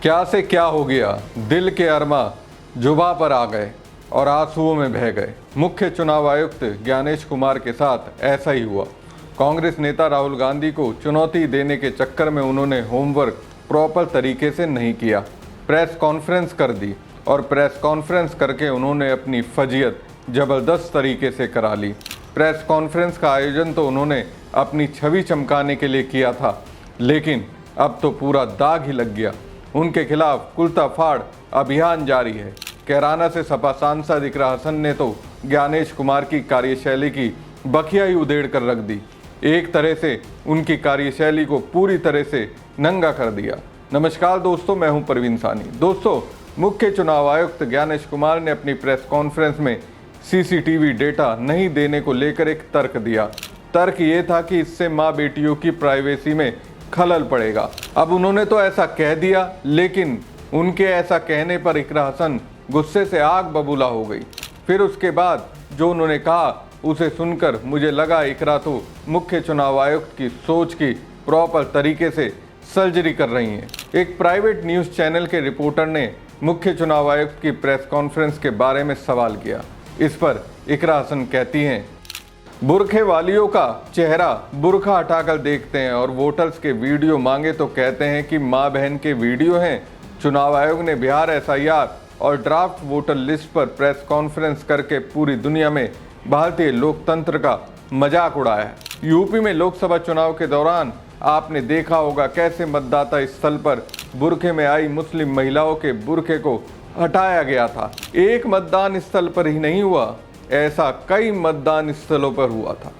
क्या से क्या हो गया, दिल के अरमा जुबा पर आ गए और आंसुओं में बह गए। मुख्य चुनाव आयुक्त ज्ञानेश कुमार के साथ ऐसा ही हुआ। कांग्रेस नेता राहुल गांधी को चुनौती देने के चक्कर में उन्होंने होमवर्क प्रॉपर तरीके से नहीं किया। प्रेस कॉन्फ्रेंस कर दी और प्रेस कॉन्फ्रेंस करके उन्होंने अपनी फजीयत ज़बरदस्त तरीके से करा ली। प्रेस कॉन्फ्रेंस का आयोजन तो उन्होंने अपनी छवि चमकाने के लिए किया था, लेकिन अब तो पूरा दाग ही लग गया। उनके खिलाफ कुलता फाड़ अभियान जारी है। कैराना से सपा सांसद इकरा हसन ने तो ज्ञानेश कुमार की कार्यशैली की बखिया ही उधेड़ कर रख दी। एक तरह से उनकी कार्यशैली को पूरी तरह से नंगा कर दिया। नमस्कार दोस्तों, मैं हूं परवीन सानी। दोस्तों, मुख्य चुनाव आयुक्त ज्ञानेश कुमार ने अपनी प्रेस कॉन्फ्रेंस में सीसीटीवी डेटा नहीं देने को लेकर एक तर्क दिया। तर्क ये था कि इससे माँ बेटियों की प्राइवेसी में खलल पड़ेगा। अब उन्होंने तो ऐसा कह दिया, लेकिन उनके ऐसा कहने पर इकरा हसन गुस्से से आग बबूला हो गई। फिर उसके बाद जो उन्होंने कहा उसे सुनकर मुझे लगा इकरा तो मुख्य चुनाव आयुक्त की सोच की प्रॉपर तरीके से सर्जरी कर रही हैं। एक प्राइवेट न्यूज़ चैनल के रिपोर्टर ने मुख्य चुनाव आयुक्त की प्रेस कॉन्फ्रेंस के बारे में सवाल किया। इस पर इकरा हसन कहती हैं, बुरखे वालियों का चेहरा बुरखा हटाकर देखते हैं और वोटर्स के वीडियो मांगे तो कहते हैं कि माँ बहन के वीडियो हैं। चुनाव आयोग ने बिहार एसआईआर और ड्राफ्ट वोटर लिस्ट पर प्रेस कॉन्फ्रेंस करके पूरी दुनिया में भारतीय लोकतंत्र का मजाक उड़ाया है। यूपी में लोकसभा चुनाव के दौरान आपने देखा होगा कैसे मतदाता स्थल पर बुरखे में आई मुस्लिम महिलाओं के बुरखे को हटाया गया था। एक मतदान स्थल पर ही नहीं हुआ, ऐसा कई मतदान स्थलों पर हुआ था।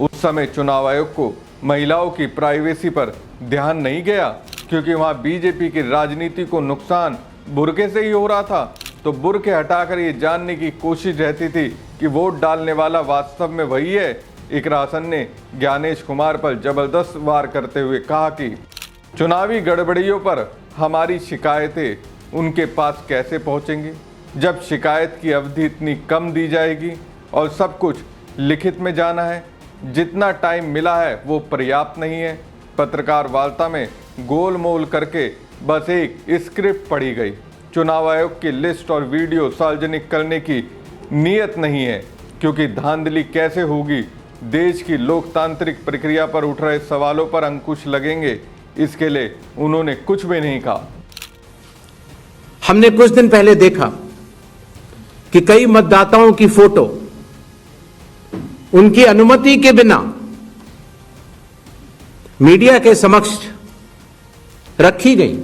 उस समय चुनाव आयोग को महिलाओं की प्राइवेसी पर ध्यान नहीं गया, क्योंकि वहां बीजेपी की राजनीति को नुकसान बुरके से ही हो रहा था। तो बुरके हटाकर ये जानने की कोशिश रहती थी कि वोट डालने वाला वास्तव में वही है। इकरा हसन ने ज्ञानेश कुमार पर जबरदस्त वार करते हुए कहा कि चुनावी गड़बड़ियों पर हमारी शिकायतें उनके पास कैसे पहुंचेंगी, जब शिकायत की अवधि इतनी कम दी जाएगी और सब कुछ लिखित में जाना है। जितना टाइम मिला है वो पर्याप्त नहीं है। पत्रकार वार्ता में गोलमोल करके बस एक स्क्रिप्ट पढ़ी गई। चुनाव आयोग की लिस्ट और वीडियो सार्वजनिक करने की नीयत नहीं है, क्योंकि धांधली कैसे होगी, देश की लोकतांत्रिक प्रक्रिया पर उठ रहे सवालों पर अंकुश लगेंगे, इसके लिए उन्होंने कुछ भी नहीं कहा। हमने कुछ दिन पहले देखा कि कई मतदाताओं की फोटो उनकी अनुमति के बिना मीडिया के समक्ष रखी गई,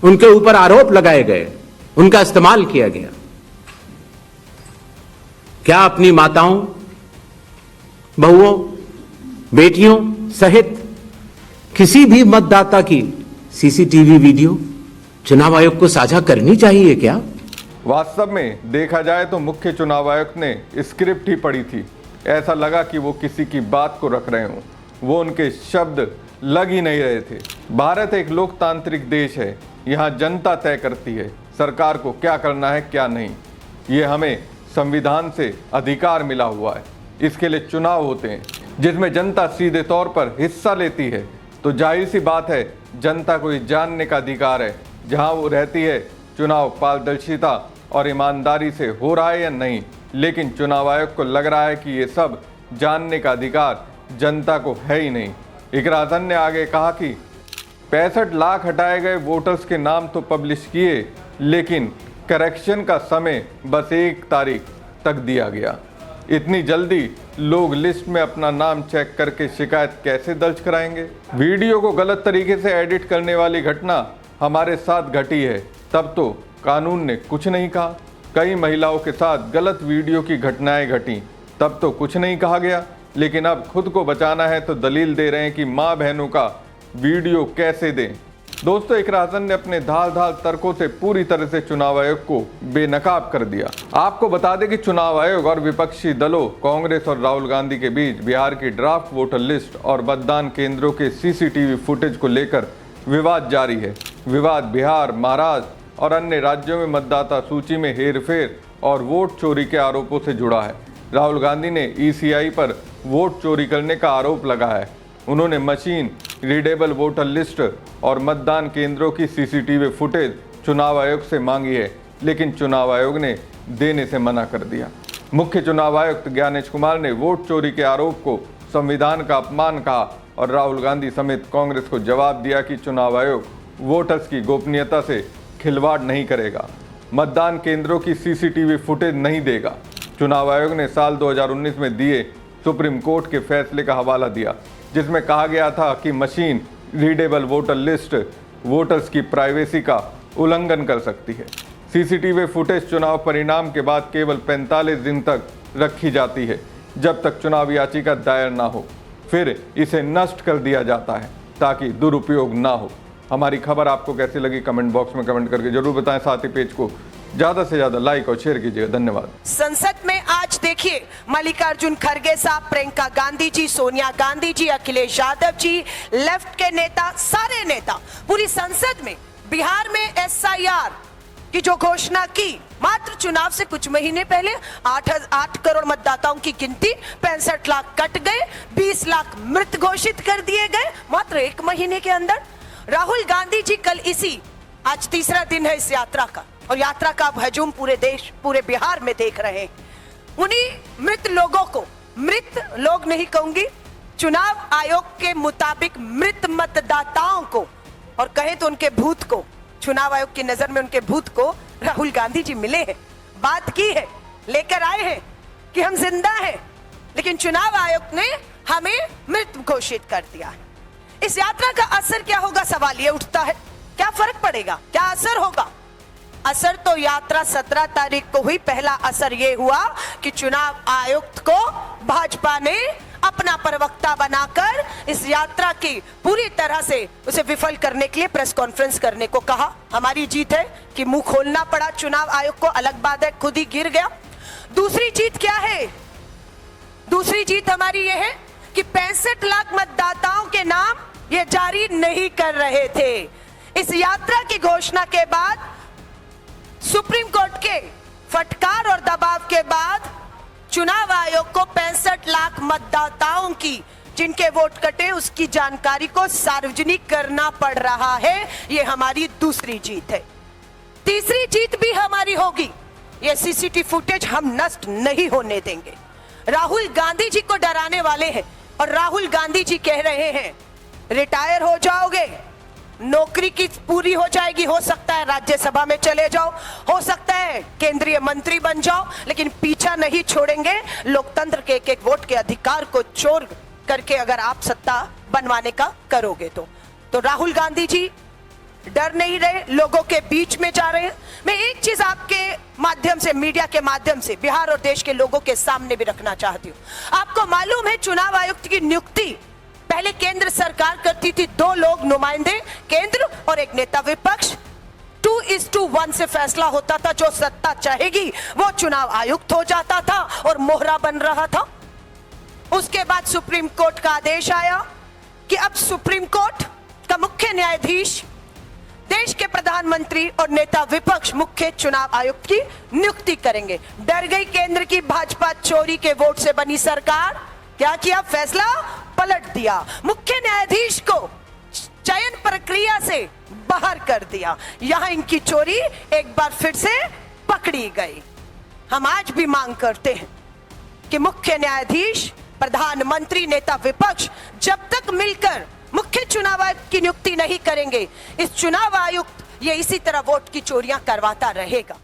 उनके ऊपर आरोप लगाए गए, उनका इस्तेमाल किया गया। क्या अपनी माताओं, बहुओं, बेटियों सहित किसी भी मतदाता की सीसीटीवी वीडियो चुनाव आयोग को साझा करनी चाहिए क्या? वास्तव में देखा जाए तो मुख्य चुनाव आयुक्त ने स्क्रिप्ट ही पढ़ी थी। ऐसा लगा कि वो किसी की बात को रख रहे हों, वो उनके शब्द लग ही नहीं रहे थे। भारत एक लोकतांत्रिक देश है, यहाँ जनता तय करती है सरकार को क्या करना है क्या नहीं। ये हमें संविधान से अधिकार मिला हुआ है। इसके लिए चुनाव होते हैं जिसमें जनता सीधे तौर पर हिस्सा लेती है। तो जाहिर सी बात है, जनता को ये जानने का अधिकार है जहाँ वो रहती है चुनाव पारदर्शिता और ईमानदारी से हो रहा है या नहीं। लेकिन चुनाव आयोग को लग रहा है कि ये सब जानने का अधिकार जनता को है ही नहीं। इकरा हसन ने आगे कहा कि 65 लाख हटाए गए वोटर्स के नाम तो पब्लिश किए, लेकिन करेक्शन का समय बस 1 तारीख तक दिया गया। इतनी जल्दी लोग लिस्ट में अपना नाम चेक करके शिकायत कैसे दर्ज कराएंगे? वीडियो को गलत तरीके से एडिट करने वाली घटना हमारे साथ घटी है, तब तो कानून ने कुछ नहीं कहा। कई महिलाओं के साथ गलत वीडियो की घटनाएं घटी, तब तो कुछ नहीं कहा गया। लेकिन अब खुद को बचाना है तो दलील दे रहे हैं कि माँ बहनों का वीडियो कैसे दें। दोस्तों, इकरा हसन ने अपने धार तर्कों से पूरी तरह से चुनाव आयोग को बेनकाब कर दिया। आपको बता दें कि चुनाव आयोग और विपक्षी दलों कांग्रेस और राहुल गांधी के बीच बिहार की ड्राफ्ट वोटर लिस्ट और मतदान केंद्रों के सीसीटीवी फुटेज को लेकर विवाद जारी है। विवाद बिहार, महाराष्ट्र और अन्य राज्यों में मतदाता सूची में हेरफेर और वोट चोरी के आरोपों से जुड़ा है। राहुल गांधी ने ईसीआई पर वोट चोरी करने का आरोप लगाया है उन्होंने मशीन, रीडेबल वोटर लिस्ट और मतदान केंद्रों की सीसीटीवी फुटेज चुनाव आयोग से मांगी है, लेकिन चुनाव आयोग ने देने से मना कर दिया। मुख्य चुनाव आयुक्त ज्ञानेश कुमार ने वोट चोरी के आरोप को संविधान का अपमान कहा और राहुल गांधी समेत कांग्रेस को जवाब दिया कि चुनाव आयोग वोटर्स की गोपनीयता से खिलवाड़ नहीं करेगा, मतदान केंद्रों की सीसीटीवी फुटेज नहीं देगा। चुनाव आयोग ने साल 2019 में दिए सुप्रीम कोर्ट के फैसले का हवाला दिया, जिसमें कहा गया था कि machine, readable voter list voters की प्राइवेसी का उल्लंघन कर सकती है। सीसीटीवी फुटेज चुनाव परिणाम के बाद केवल 45 दिन तक रखी जाती है, जब तक चुनाव याचिका दायर ना हो, फिर इसे नष्ट कर दिया जाता है ताकि दुरुपयोग ना हो। हमारी खबर आपको कैसी लगी कमेंट बॉक्स में कमेंट करके जरूर बताएं। साथ ही पेज को ज्यादा से ज्यादा लाइक और शेयर कीजिएगा। धन्यवाद। संसद में आज देखिए मल्लिकार्जुन खड़गे साहब, प्रियंका गांधी जी, सोनिया गांधी जी, अखिलेश यादव जी, लेफ्ट के नेता, सारे नेता पूरी संसद में बिहार में एसआईआर की जो घोषणा की, मात्र चुनाव से कुछ महीने पहले 8 करोड़ मतदाताओं की गिनती, 65 लाख कट गए, 20 लाख मृत घोषित कर दिए गए मात्र 1 महीने के अंदर। राहुल गांधी जी कल आज तीसरा दिन है इस यात्रा का, और यात्रा का अब हजूम पूरे देश, पूरे बिहार में देख रहे हैं। उन्हीं मृत लोगों को, मृत लोग नहीं कहूंगी, चुनाव आयोग के मुताबिक मृत मतदाताओं को, और कहें तो उनके भूत को, चुनाव आयोग की नजर में उनके भूत को राहुल गांधी जी मिले हैं, बात की है, लेकर आए हैं कि हम जिंदा हैं, लेकिन चुनाव आयोग ने हमें मृत घोषित कर दिया है। इस यात्रा का असर क्या होगा, सवाल ये उठता है। क्या फर्क पड़ेगा, क्या असर होगा? असर तो यात्रा 17 तारीख को हुई। पहला असर ये हुआ कि चुनाव आयुक्त को भाजपा ने अपना प्रवक्ता बनाकर इस यात्रा की पूरी तरह से उसे विफल करने के लिए प्रेस कॉन्फ्रेंस करने को कहा। हमारी जीत है कि मुंह खोलना पड़ा चुनाव आयोग को, अलग बात है खुद ही गिर गया। दूसरी जीत क्या है? दूसरी जीत हमारी ये है कि 65 लाख मतदाताओं के नाम ये जारी नहीं कर रहे थे। इस यात्रा की घोषणा के बाद, सुप्रीम कोर्ट के फटकार और दबाव के बाद चुनाव आयोग को 65 लाख मतदाताओं की जिनके वोट कटे उसकी जानकारी को सार्वजनिक करना पड़ रहा है। ये हमारी दूसरी जीत है। तीसरी जीत भी हमारी होगी, ये सीसीटीवी फुटेज हम नष्ट नहीं होने देंगे। राहुल गांधी जी को डराने वाले हैं और राहुल गांधी जी कह रहे हैं रिटायर हो जाओगे, नौकरी की पूरी हो जाएगी, हो सकता है राज्यसभा में चले जाओ, हो सकता है केंद्रीय मंत्री बन जाओ, लेकिन पीछा नहीं छोड़ेंगे लोकतंत्र के एक वोट के अधिकार को चोर करके अगर आप सत्ता बनवाने का करोगे तो राहुल गांधी जी डर नहीं रहे, लोगों के बीच में जा रहे हैं। मैं एक चीज आपके माध्यम से, मीडिया के माध्यम से बिहार और देश के लोगों के सामने भी रखना चाहती हूँ। आपको मालूम है चुनाव आयुक्त की नियुक्ति पहले केंद्र सरकार करती थी, 2 लोग नुमाइंदे केंद्र और एक नेता विपक्ष, 2:1 से फैसला होता था। जो सत्ता चाहेगी वो चुनाव आयुक्त हो जाता था और मोहरा बन रहा था। उसके बाद सुप्रीम कोर्ट का आदेश आया कि अब सुप्रीम कोर्ट का मुख्य न्यायाधीश देश के प्रधानमंत्री और नेता विपक्ष मुख्य चुनाव आयुक्त की नियुक्ति करेंगे। डर गई केंद्र की भाजपा, चोरी के वोट से बनी सरकार। क्या किया? फैसला पलट दिया, मुख्य न्यायाधीश को चयन प्रक्रिया से बाहर कर दिया। यहां इनकी चोरी एक बार फिर से पकड़ी गई। हम आज भी मांग करते हैं कि मुख्य न्यायाधीश, प्रधानमंत्री, नेता विपक्ष जब तक मिलकर मुख्य चुनाव आयुक्त की नियुक्ति नहीं करेंगे, इस चुनाव आयुक्त ये इसी तरह वोट की चोरियां करवाता रहेगा।